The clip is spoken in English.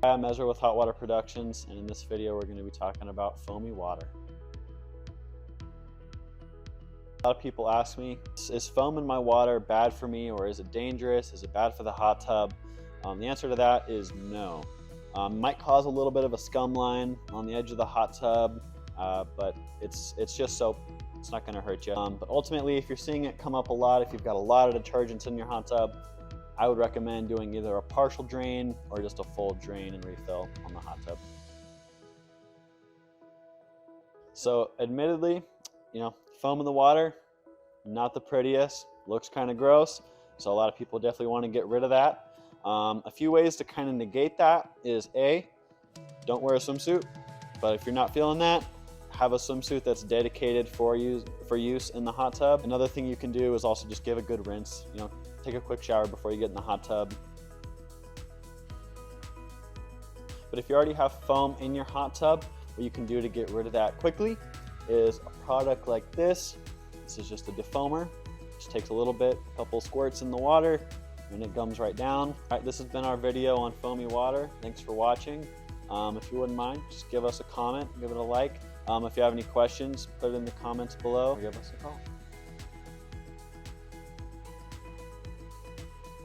Hi, I'm Ezra with Hot Water Productions, and in this video we're going to be talking about foamy water. A lot of people ask me, is foam in my water bad for me, or is it dangerous? Is it bad for the hot tub? The answer to that is no. Might cause a little bit of a scum line on the edge of the hot tub, but it's just soap. It's not going to hurt you. But ultimately, if you're seeing it come up a lot, if you've got a lot of detergents in your hot tub, I would recommend doing either a partial drain or just a full drain and refill on the hot tub. So admittedly, foam in the water, not the prettiest, looks kind of gross. So a lot of people definitely want to get rid of that. A few ways to kind of negate that is A, don't wear a swimsuit. But if you're not feeling that, have a swimsuit that's dedicated for use in the hot tub. Another thing you can do is also just give a good rinse. Take a quick shower before you get in the hot tub. But if you already have foam in your hot tub, what you can do to get rid of that quickly is a product like this. This is just a defoamer. Just takes a little bit, a couple squirts in the water, and it gums right down. All right, this has been our video on foamy water. Thanks for watching. If you wouldn't mind, just give us a comment, give it a like. If you have any questions, put it in the comments below or give us a call.